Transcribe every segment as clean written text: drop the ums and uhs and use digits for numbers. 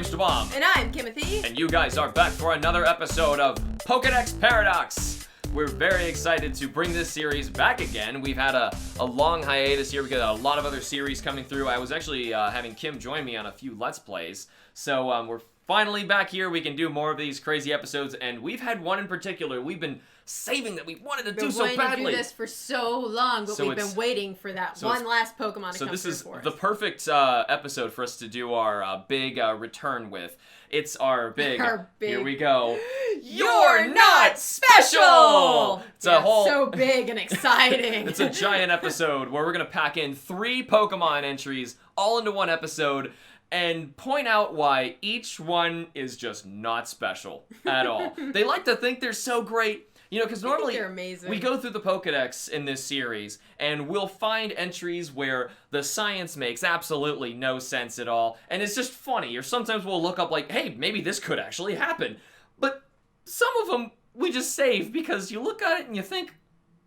HamsterBomb. And I'm Kimothy. And you guys are back for another episode of Pokedex Paradox. We're very excited to bring this series back again. We've had a long hiatus here. We got a lot of other series coming through. I was actually having Kim join me on a few Let's Plays. So we're finally back here. We can do more of these crazy episodes. And we've had one in particular we've been saving that we wanted to do so badly. We've been waiting to do this for so long, but we've been waiting for that one last Pokemon to come through for us. So this is the perfect episode for us to do our big return with. It's our big, here we go, You're Not Special! It's a whole... so big and exciting. It's a giant episode where we're going to pack in 3 Pokemon entries all into one episode and point out why each one is just not special at all. They like to think they're so great. You know, because normally we go through the Pokedex in this series, and we'll find entries where the science makes absolutely no sense at all, and it's just funny. Or sometimes we'll look up like, hey, maybe this could actually happen. But some of them we just save because you look at it and you think,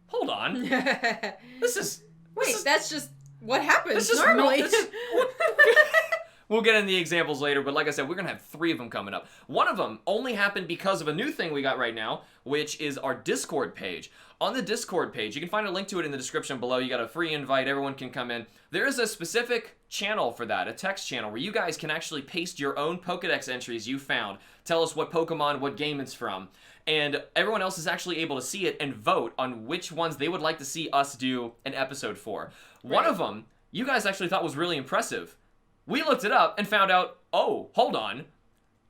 hold on, that's just what happens normally. We'll get into the examples later, but like I said, we're going to have 3 of them coming up. One of them only happened because of a new thing we got right now, which is our Discord page. On the Discord page, you can find a link to it in the description below. You got a free invite. Everyone can come in. There is a specific channel for that, a text channel, where you guys can actually paste your own Pokedex entries you found. Tell us what Pokemon, what game it's from. And everyone else is actually able to see it and vote on which ones they would like to see us do an episode for. One of them, you guys actually thought was really impressive. We looked it up and found out, oh, hold on,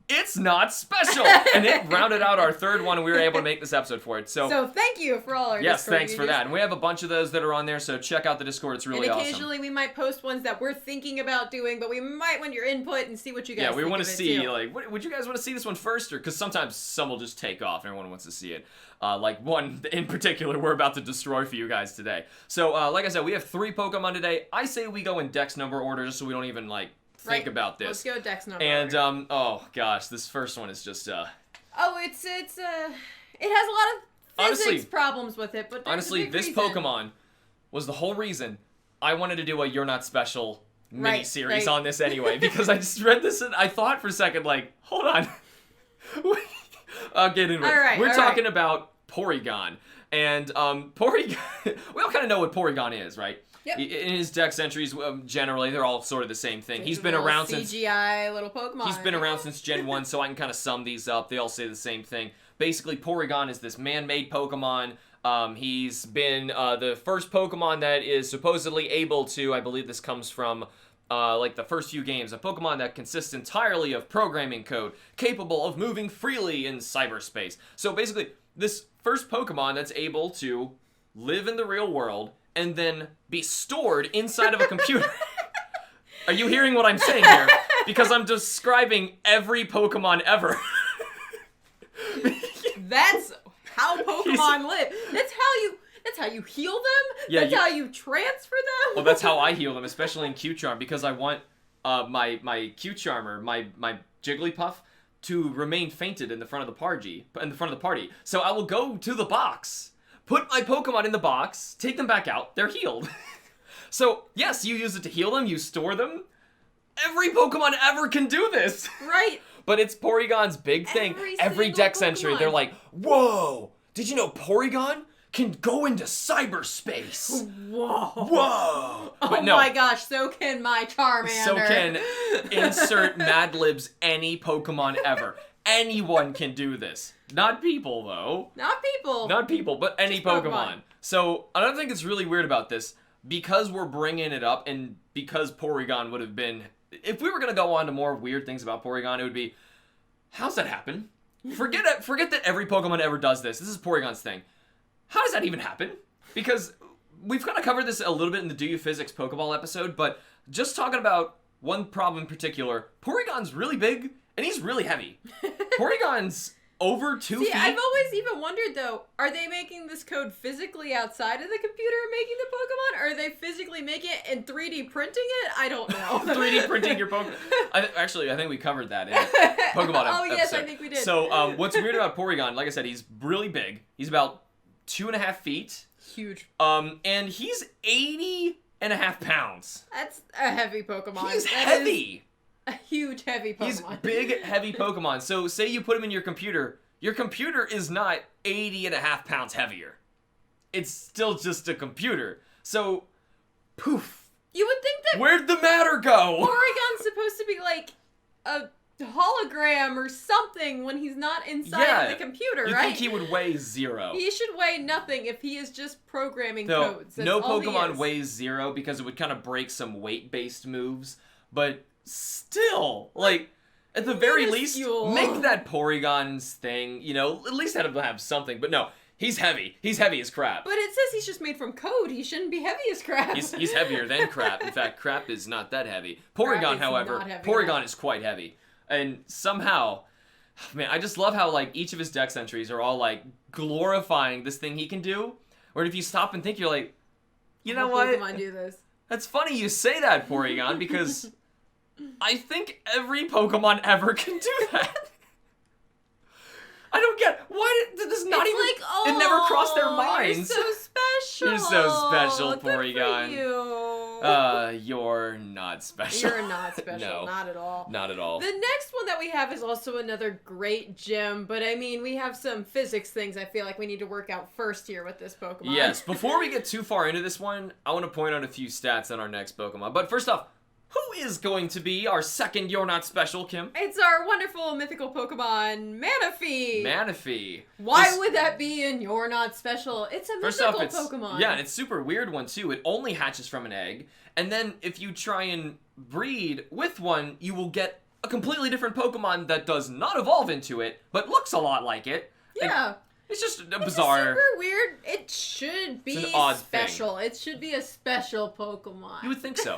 it's not special. And it rounded out our 3rd one, and we were able to make this episode for it. So thank you for all our Discord thanks for that. And we have a bunch of those that are on there, so check out the Discord. It's really awesome. And occasionally we might post ones that we're thinking about doing, but we might want your input and see what you guys think. Yeah, we want to see, too. like, would you guys want to see this one first? Or because sometimes some will just take off and everyone wants to see it. Like one in particular we're about to destroy for you guys today. So, like I said, we have 3 Pokemon today. I say we go in Dex number order just so we don't even, like, think about this. Let's go Dex number. And oh gosh, this first one is just it has a lot of physics problems with it, but honestly, this Pokemon was the whole reason I wanted to do a You're Not Special mini-series on this anyway, because I just read this and I thought for a second, like, hold on. I'll get into it. We're talking about Porygon. And Porygon, we all kind of know what Porygon is, right? Yep. In his Dex entries, generally, they're all sort of the same thing. He's been around since... CGI little Pokemon. He's been around since Gen 1, so I can kind of sum these up. They all say the same thing. Basically, Porygon is this man-made Pokemon. He's been the first Pokemon that is supposedly able to, I believe this comes from, like the first few games, a Pokemon that consists entirely of programming code, capable of moving freely in cyberspace. So basically, this first Pokemon that's able to live in the real world and then be stored inside of a computer. Are you hearing what I'm saying here? Because I'm describing every Pokemon ever. That's how Pokemon live. That's how you heal them. Yeah, that's how you transfer them. Well, that's how I heal them, especially in Q-Charm, because I want my Q-Charmer, my Jigglypuff, to remain fainted in the front of the party. So I will go to the box, put my Pokemon in the box, take them back out, they're healed. So, yes, you use it to heal them, you store them. Every Pokemon ever can do this. Right. But it's Porygon's big thing. Every Dex entry, they're like, whoa, did you know Porygon can go into cyberspace? Whoa. Oh my gosh, so can my Charmander. So can insert Mad Libs any Pokemon ever. Anyone can do this. Not people, though. Not people, but any Pokemon. So, I don't think it's really weird about this, because we're bringing it up, and because Porygon would have been... If we were going to go on to more weird things about Porygon, it would be, how's that happen? Forget that every Pokemon ever does this. This is Porygon's thing. How does that even happen? Because we've kind of covered this a little bit in the Do You Physics Pokeball episode, but just talking about one problem in particular, Porygon's really big, and he's really heavy. Porygon's over 2 feet. I've always even wondered, though, are they making this code physically outside of the computer making the Pokemon, or are they physically making it and 3D printing it? I don't know. 3D printing your Pokemon. I think we covered that in Pokemon episode. Oh, yes, I think we did. So, what's weird about Porygon, like I said, he's really big. He's about 2.5 feet. Huge. And he's 80.5 pounds. That's a heavy Pokemon. He's heavy. a huge, heavy Pokemon. He's big, heavy Pokemon. So say you put him in your computer is not 80.5 pounds heavier. It's still just a computer. So, poof. You would think that... Where'd the matter go? Porygon's supposed to be like a hologram or something when he's not inside of the computer, right? You think he would weigh 0. He should weigh nothing if he is just programming so, codes. No Pokemon weighs 0 because it would kind of break some weight-based moves. But still, like, at the very least, make that Porygon's thing, you know, at least have him have something. But no, he's heavy. He's heavy as crap. But it says he's just made from code. He shouldn't be heavy as crap. He's heavier than crap. In fact, crap is not that heavy. Porygon, however, Porygon is quite heavy. And somehow, man, I just love how, like, each of his dex entries are all, like, glorifying this thing he can do. Where if you stop and think, you're like, you know what? Pokemon do this. That's funny you say that, Porygon, because I think every Pokemon ever can do that. I don't get, why did this not even, like, oh, it never crossed their minds. You're so special. You're so special, Porygon. Good for you. You're not special. You're not special, no, not at all. Not at all. The next one that we have is also another great gym, but I mean, we have some physics things I feel like we need to work out first here with this Pokemon. Yes, before we get too far into this one, I want to point out a few stats on our next Pokemon. But first off, who is going to be our second You're Not Special, Kim? It's our wonderful mythical Pokemon, Manaphy. Manaphy. Why would that be in You're Not Special? It's a mythical Pokemon. Yeah, and it's super weird one, too. It only hatches from an egg. And then if you try and breed with one, you will get a completely different Pokemon that does not evolve into it, but looks a lot like it. Yeah. And it's just a bizarre... It's super weird. It should be special. It should be a special Pokemon. You would think so.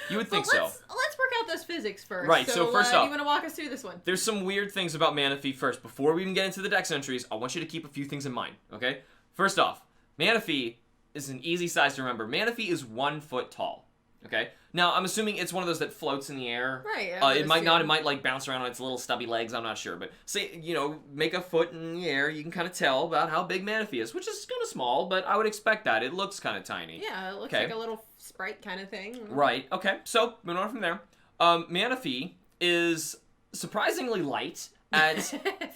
You would think so. Let's work out those physics first. Right, so first off, you want to walk us through this one? There's some weird things about Manaphy first. Before we even get into the dex entries, I want you to keep a few things in mind, okay? First off, Manaphy is an easy size to remember. Manaphy is 1 foot tall, okay? Now, I'm assuming it's one of those that floats in the air. Right. It might not. It might, like, bounce around on its little stubby legs. I'm not sure. But, say, you know, make a foot in the air. You can kind of tell about how big Manaphy is, which is kind of small, but I would expect that. It looks kind of tiny. Yeah, it looks like a little sprite kind of thing. Right. Okay. So, moving on from there. Manaphy is surprisingly light at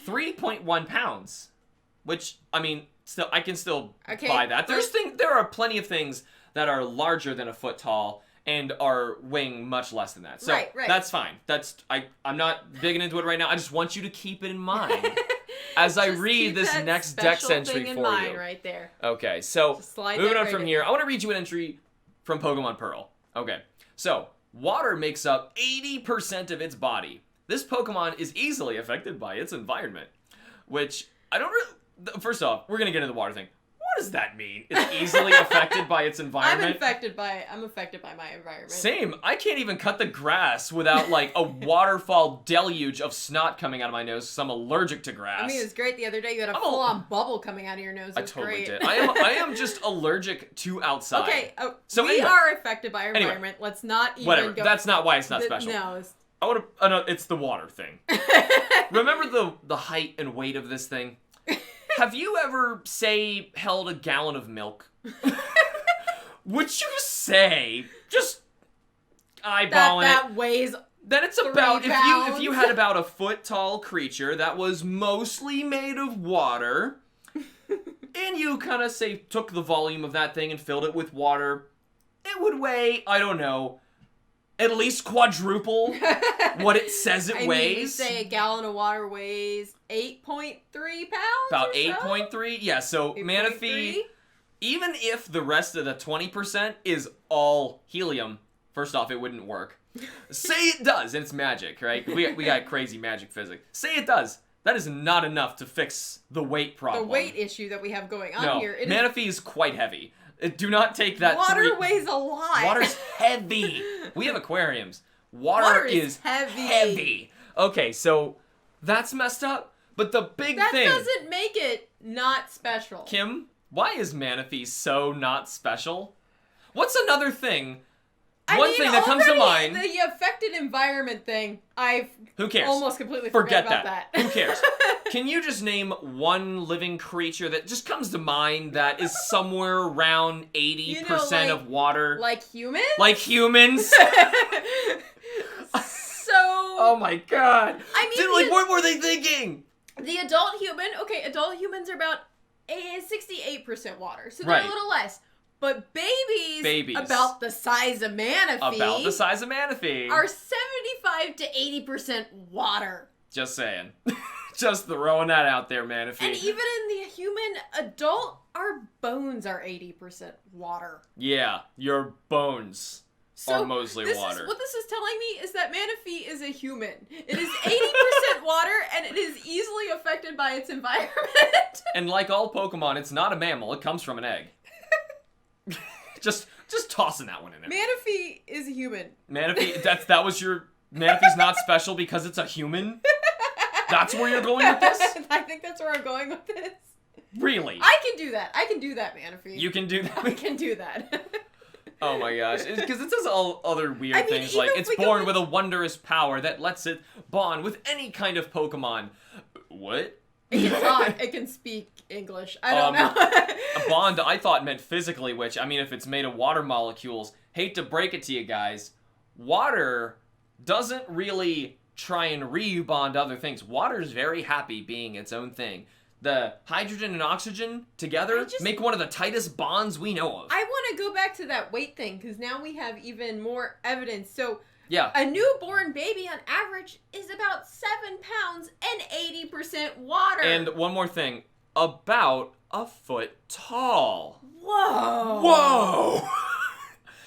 3.1 pounds, which, I mean, still, I can still buy that. There are plenty of things that are larger than a foot tall and are weighing much less than that. So right. That's fine. I'm not digging into it right now. I just want you to keep it in mind as I read this next dex entry for you. Right there. Okay, so moving on from here, I want to read you an entry from Pokemon Pearl. Okay, so water makes up 80% of its body. This Pokemon is easily affected by its environment, which I don't really... First off, we're going to get into the water thing. What does that mean? It's easily affected by its environment? I'm affected by my environment. Same. I can't even cut the grass without, like, a waterfall deluge of snot coming out of my nose because I'm allergic to grass. I mean, it was great the other day. You had a full-on bubble coming out of your nose. It was totally great. did. I am just allergic to outside. Okay, so we are affected by our environment. Let's not even whatever. go... That's not why it's not special. No, I want to... no, it's the water thing. Remember the height and weight of this thing? Have you ever, say, held a gallon of milk? Would you say, just eyeballing that weighs that it's about, if you had about a foot tall creature that was mostly made of water, and you kind of, say, took the volume of that thing and filled it with water, it would weigh, I don't know, at least quadruple what it says it weighs. I mean, you say a gallon of water weighs 8.3 pounds. About 8.3. Yeah, so Manaphy, even if the rest of the 20% is all helium, first off, it wouldn't work. Say it does, and it's magic, right? We got crazy magic physics. Say it does. That is not enough to fix the weight problem. The weight issue that we have going on here. Manaphy is quite heavy. Do not take that. Water weighs a lot. Water's heavy. We have aquariums. Water is heavy. Okay, so that's messed up. But the big thing... That doesn't make it not special. Kim, why is Manaphy so not special? What's another thing? One thing that comes to mind... The affected environment thing, Who cares? Almost completely forgot about that. Who cares? Can you just name one living creature that just comes to mind that is somewhere around 80% of water? Like humans? Like humans? So Oh my god. I mean, dude, like, what were they thinking? The adult human, adult humans are about 68% water, so they're a little less. But babies, about the size of Manaphy, are 75 to 80% water. Just saying. Just throwing that out there, Manaphy. And even in the human adult, our bones are 80% water. Yeah, your bones are mostly water. What this is telling me is that Manaphy is a human. It is 80% water, and it is easily affected by its environment. And like all Pokemon, it's not a mammal. It comes from an egg. just tossing that one in there. Manaphy is a human. Manaphy, that was your... Manaphy's not special because it's a human? That's where you're going with this? I think that's where I'm going with this. Really? I can do that, Manaphy. You can do that? I can do that. Oh my gosh. Because it says all other weird things, like it's born with a wondrous power that lets it bond with any kind of Pokemon. What? It can talk. It can speak English. I don't know. A bond I thought meant physically, which, I mean, if it's made of water molecules, hate to break it to you guys, water doesn't really try and re-bond other things. Water is very happy being its own thing. The hydrogen and oxygen together make one of the tightest bonds we know of. I want to go back to that weight thing, because now we have even more evidence. So, yeah, a newborn baby on average is about 7 pounds and 80% water. And one more thing, about a foot tall. Whoa. Whoa.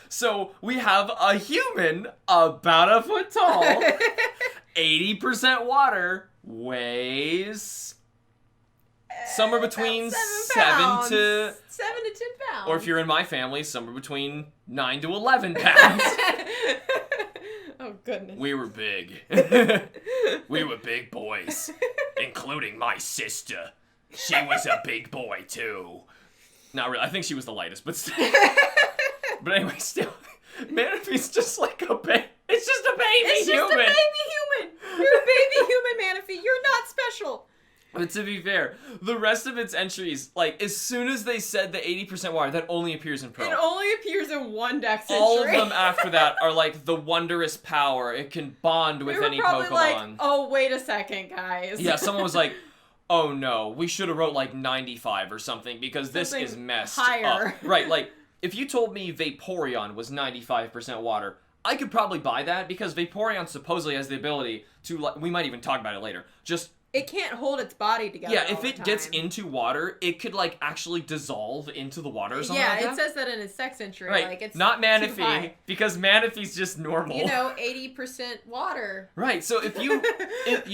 So we have a human about a foot tall, 80% water, weighs somewhere between 7 to 10 pounds. Or if you're in my family, somewhere between 9 to 11 pounds. Oh, goodness. We were big. We were big boys, including my sister. She was a big boy, too. Not really. I think she was the lightest, but still. But anyway, still, Manaphy's just like a baby. It's just a baby human. It's just a baby human. You're a baby human, Manaphy. You're not special. But to be fair, the rest of its entries, like, as soon as they said the 80% water, that only appears in Pro. It only appears in one Dex entry. All of them after that are like the wondrous power. It can bond with any Pokemon. Like, oh, wait a second, guys. Yeah, someone was like, oh no, we should have wrote like 95 or something because this is messed higher. up. Right, like, if you told me Vaporeon was 95% water, I could probably buy that because Vaporeon supposedly has the ability to, like, we might even talk about it later, just... It can't hold its body together. Yeah, if it gets into water, it could, like, actually dissolve into the water or something like that. Yeah, it says that in its sex entry. Right, like, it's not Manaphy, too high. Because Manaphy's just normal. You know, 80% water. Right, so if you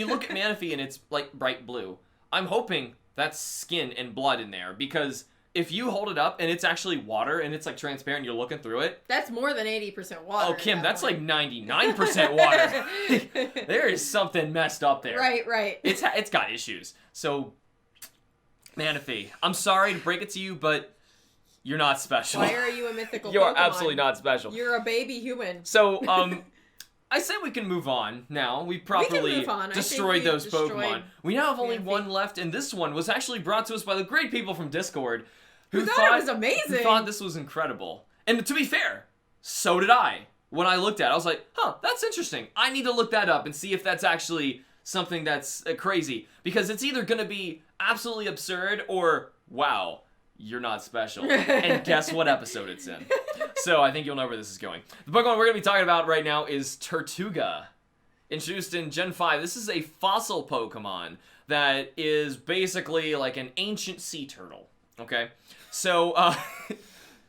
look at Manaphy and it's, like, bright blue, I'm hoping that's skin and blood in there, because if you hold it up and it's actually water and it's, like, transparent, you're looking through it. That's more than 80% water. Oh, Kim, that's like 99% water. There is something messed up there. Right. It's got issues. So, Manaphy, I'm sorry to break it to you, but you're not special. Why are you a mythical Pokemon? You're absolutely not special. You're a baby human. So, I said we can move on now. We properly destroyed those Pokemon. We now have only one left, and this one was actually brought to us by the great people from Discord who thought it was amazing. Who thought this was incredible. And to be fair, so did I. When I looked at it, I was like, huh, that's interesting. I need to look that up and see if that's actually something that's crazy. Because it's either going to be absolutely absurd or, wow, you're not special. And guess what episode it's in. So I think you'll know where this is going. The Pokemon we're going to be talking about right now is Tirtouga. Introduced in Gen 5, this is a fossil Pokemon that is basically like an ancient sea turtle. Okay? So,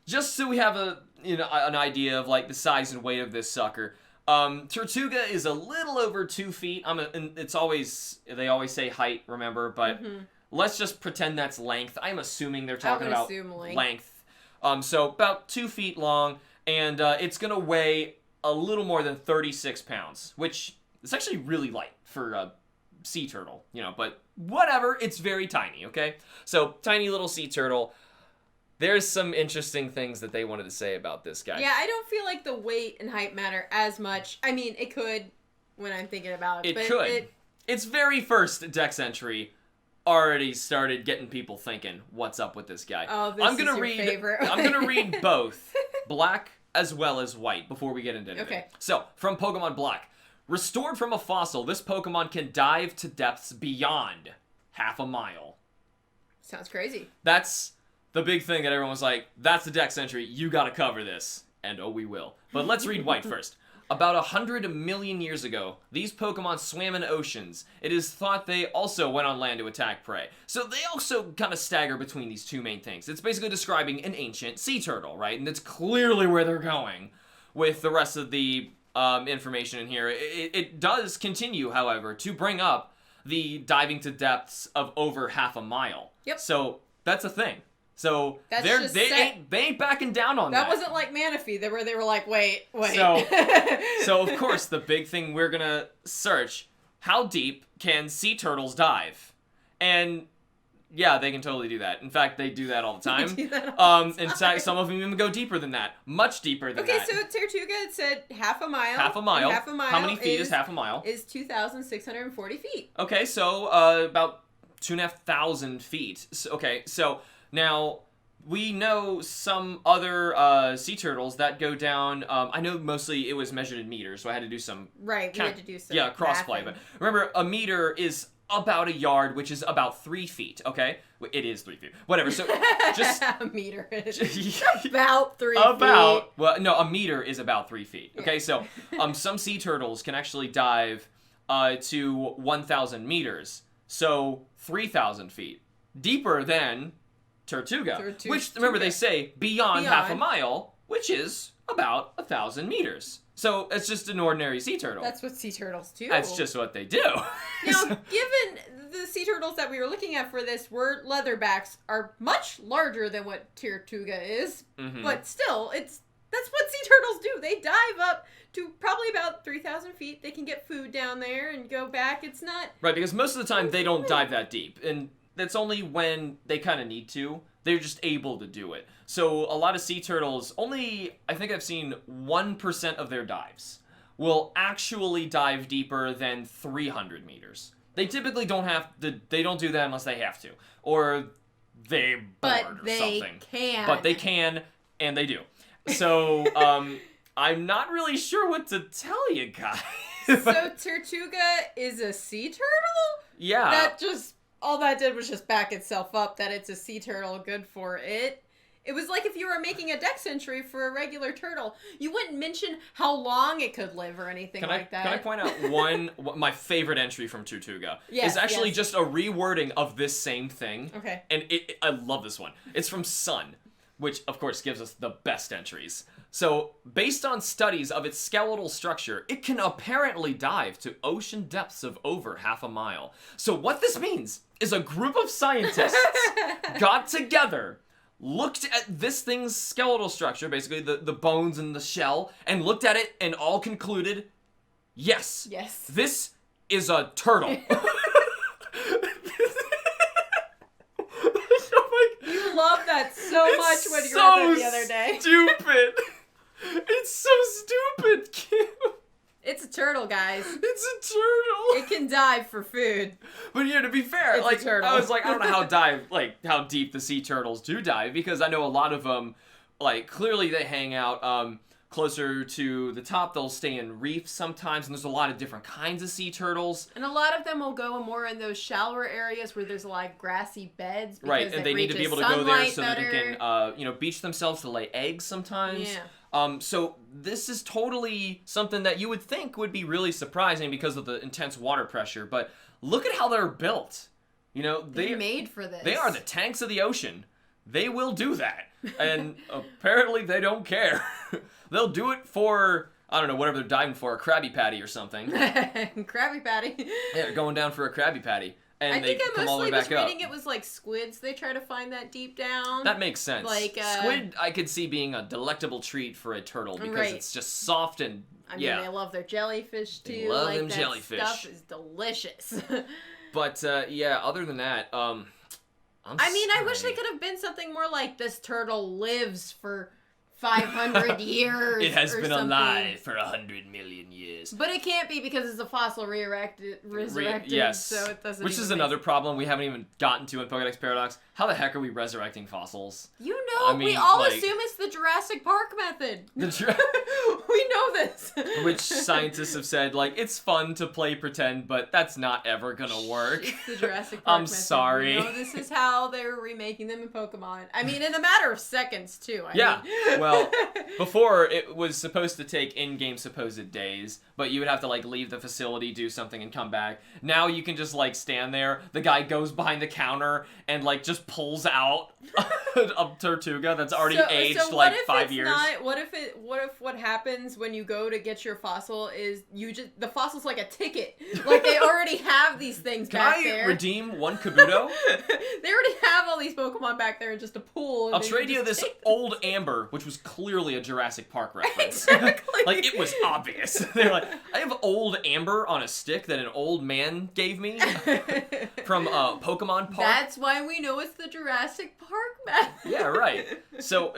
just so we have an idea of like the size and weight of this sucker, Tortuga is a little over 2 feet. They always say height, remember, but let's just pretend that's length. I'm assuming they're talking about length. So about 2 feet long, and it's gonna weigh a little more than 36 pounds, which is actually really light for a sea turtle, but whatever, it's very tiny, okay? So, tiny little sea turtle. There's some interesting things that they wanted to say about this guy. Yeah, I don't feel like the weight and height matter as much. I mean, it could when I'm thinking about it. It could. Its very first Dex entry already started getting people thinking, what's up with this guy? Oh, this is your favorite. I'm going to read both black as well as white before we get into anything. Okay. So, from Pokemon Black. Restored from a fossil, this Pokemon can dive to depths beyond half a mile. Sounds crazy. That's the big thing that everyone was like, that's the Dex entry, you gotta cover this. And oh, we will. But let's read White first. About 100 million years ago, these Pokemon swam in oceans. It is thought they also went on land to attack prey. So they also kind of stagger between these two main things. It's basically describing an ancient sea turtle, right? And that's clearly where they're going with the rest of the information in here. It does continue, however, to bring up the diving to depths of over half a mile. Yep. So that's a thing. So they ain't backing down on that. That wasn't like Manaphy, where they were like, wait. So of course, the big thing we're gonna search, how deep can sea turtles dive? And yeah, they can totally do that. In fact, they do that all the time. In fact, some of them even go deeper than that. Much deeper than that. Okay, so Tirtouga said half a mile. Half a mile. Half a mile. How many feet is half a mile? Is 2,640 feet. Okay, so about 2,500 feet. So now we know some other sea turtles that go down. I know mostly it was measured in meters, so I had to do some. Right, we had to do some. Yeah, crossplay. But remember, a meter is about a yard, which is about 3 feet. Okay, it is 3 feet. Whatever. So just a meter is about 3 feet. Well, no, a meter is about 3 feet. Okay, so some sea turtles can actually dive to 1,000 meters, so 3,000 feet, deeper than Tortuga, which remember they say beyond half a mile, which is about 1,000 meters. So it's just an ordinary sea turtle. That's what sea turtles do. That's just what they do. Now, given the sea turtles that we were looking at for this were leatherbacks, are much larger than what Tirtouga is, but still, that's what sea turtles do. They dive up to probably about 3,000 feet. They can get food down there and go back. It's not... Right, because most of the time they don't dive that deep, and that's only when they kind of need to. They're just able to do it. So a lot of sea turtles, only, I think I've seen 1% of their dives will actually dive deeper than 300 meters. They typically don't do that unless they have to. Or they're bored or something. But they can, and they do. So, I'm not really sure what to tell you guys. So Tirtouga is a sea turtle? Yeah. All that did was just back itself up that it's a sea turtle, good for it. It was like if you were making a Dex entry for a regular turtle. You wouldn't mention how long it could live or anything like that. Can I point out my favorite entry from Tortuga? Yes, is actually just a rewording of this same thing. Okay. And I love this one. It's from Sun, which of course gives us the best entries. So, based on studies of its skeletal structure, it can apparently dive to ocean depths of over half a mile. So what this means is a group of scientists got together, looked at this thing's skeletal structure, basically the bones and the shell, and looked at it and all concluded, yes, this is a turtle. You love that so much when you read that the other day. Stupid. It's so stupid, Kim. It's a turtle, guys. It's a turtle. It can dive for food. But yeah, to be fair, it's a turtle. I was like, I don't know how deep the sea turtles do dive, because I know a lot of them, clearly they hang out closer to the top. They'll stay in reefs sometimes, and there's a lot of different kinds of sea turtles. And a lot of them will go more in those shallower areas where there's a lot of grassy beds. Right, and they need to be able to go there so that they can, beach themselves to lay eggs sometimes. Yeah. So this is totally something that you would think would be really surprising because of the intense water pressure, but look at how they're built. They're made for this. They are the tanks of the ocean. They will do that. And apparently they don't care. They'll do it for, I don't know, whatever they're diving for, a Krabby Patty or something. Krabby Patty. Yeah, they're going down for a Krabby Patty. And I think I mostly was reading up. it was like squids. They try to find that deep down. That makes sense. Squid, I could see being a delectable treat for a turtle because it's just soft and I mean, they love their jellyfish too. They love them jellyfish. Stuff is delicious. But other than that, I wish they could have been something more like this turtle lives for 500 years. It has been alive for 100 million years. But it can't be because it's a fossil resurrected. Yes. So it doesn't. Which is another problem we haven't even gotten to in Pokedex Paradox. How the heck are we resurrecting fossils? We all assume it's the Jurassic Park method. We know this. Which scientists have said, like, it's fun to play pretend, but that's not ever gonna work. It's the Jurassic Park I'm sorry. This is how they're remaking them in Pokemon. I mean, in a matter of seconds, too. I mean. Well, before, it was supposed to take in-game supposed days, but you would have to, like, leave the facility, do something, and come back. Now you can just, like, stand there, the guy goes behind the counter, and, like, just pulls out a Tortuga that's already aged, like, 5 years. What if what happens when you go to get your fossil is the fossil's like a ticket. Like, they already have these things back there. Can I redeem one Kabuto? They already have all these Pokemon back there in just a pool. I'll trade you this old Amber, which was clearly a Jurassic Park reference. Exactly. Like, it was obvious. They're like, I have old Amber on a stick that an old man gave me from Pokemon Park. That's why we know it's the Jurassic Park map. Yeah, right. So,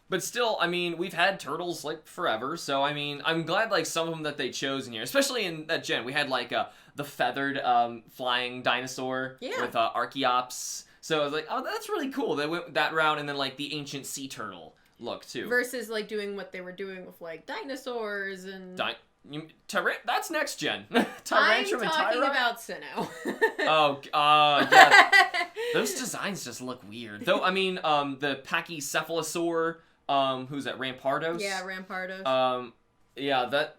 but still, I mean, we've had turtles, like, forever. So, I mean, I'm glad, like, some of them that they chose in here, especially in that gen. We had, like, the feathered flying dinosaur with Archeops. So I was like, oh, that's really cool. They went that route, and then, like, the ancient sea turtle look, too. Versus, like, doing what they were doing with, like, dinosaurs and... That's next gen. I'm talking about Sinnoh. Yeah. Those designs just look weird. Though, I mean, the Pachycephalosaur, who's that, Rampardos? Yeah, Rampardos. Yeah, that...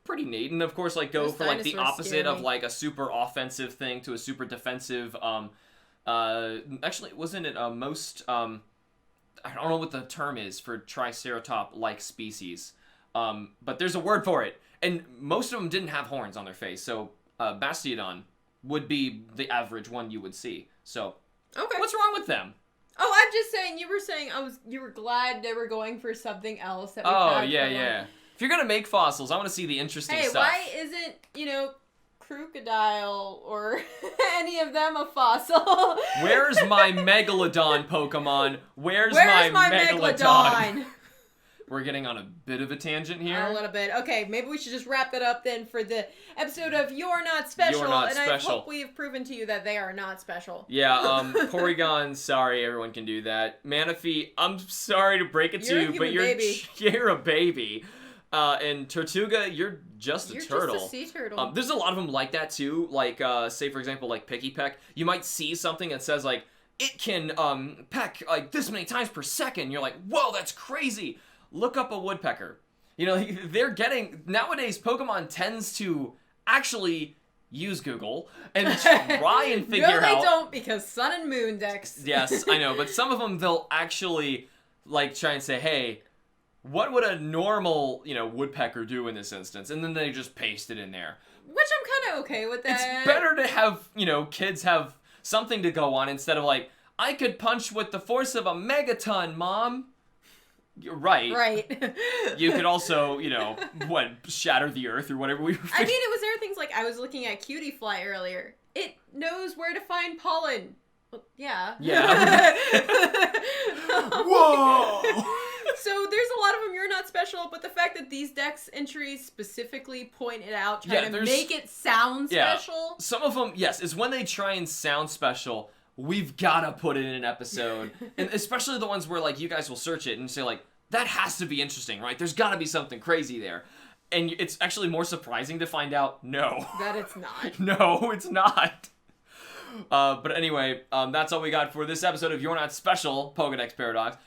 pretty neat. And, of course, like, go for, like, the opposite of, like, a super offensive thing to a super defensive, actually, wasn't it most, I don't know what the term is for Triceratops-like species, but there's a word for it, and most of them didn't have horns on their face, so Bastiodon would be the average one you would see, so okay. What's wrong with them? Oh, I'm just saying, you were glad they were going for something else that we had. Yeah. If you're gonna make fossils, I want to see the interesting stuff. Hey, why isn't, Crocodile or any of them a fossil? Where's my Megalodon Pokemon? Where's my Megalodon? We're getting on a bit of a tangent here. A little bit. Okay, maybe we should just wrap it up then for the episode of You're Not Special. I hope we have proven to you that they are not special. Yeah, Porygon, sorry, everyone can do that. Manaphy, I'm sorry to break it to you, but you're a baby. And Tortuga, you're just a turtle. Just a sea turtle. There's a lot of them like that too. Like, say for example, like Picky Peck. You might see something that says like, it can peck like this many times per second. You're like, whoa, that's crazy. Look up a woodpecker. They're getting nowadays. Pokemon tends to actually use Google and try and figure out. No, they don't, because Sun and Moon Dex. Yes, I know, but some of them they'll actually like try and say, hey, what would a normal, woodpecker do in this instance? And then they just paste it in there. Which I'm kind of okay with that. It's better to have, kids have something to go on instead of like, I could punch with the force of a megaton, Mom. You're right. Right. You could also, shatter the earth or whatever we were I mean, there were things like, I was looking at Cutie Fly earlier. It knows where to find pollen. Well, yeah. Yeah. Whoa! So there's a lot of them, you're not special, but the fact that these Dex entries specifically point it out, trying to make it sound special. Some of them, yes, is when they try and sound special, we've got to put it in an episode. And especially the ones where, like, you guys will search it and say, like, that has to be interesting, right? There's got to be something crazy there. And it's actually more surprising to find out, no. That it's not. No, it's not. But anyway, that's all we got for this episode of You're Not Special, Pokedex Paradox.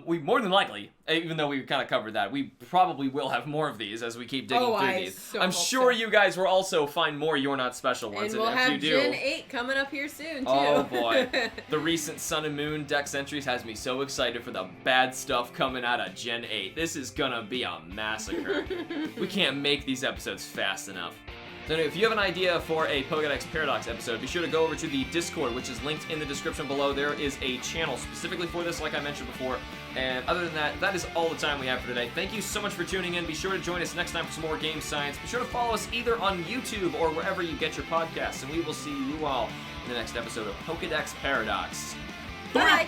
We more than likely, even though we kind of covered that, we probably will have more of these as we keep digging through these. I'm sure you guys will also find more You're Not Special ones. And we'll have Gen 8 coming up here soon, too. Oh, boy. The recent Sun and Moon Dex entries has me so excited for the bad stuff coming out of Gen 8. This is gonna be a massacre. We can't make these episodes fast enough. So if you have an idea for a Pokedex Paradox episode, be sure to go over to the Discord, which is linked in the description below. There is a channel specifically for this, like I mentioned before. And other than that, that is all the time we have for today. Thank you so much for tuning in. Be sure to join us next time for some more game science. Be sure to follow us either on YouTube or wherever you get your podcasts. And we will see you all in the next episode of Pokedex Paradox. Bye!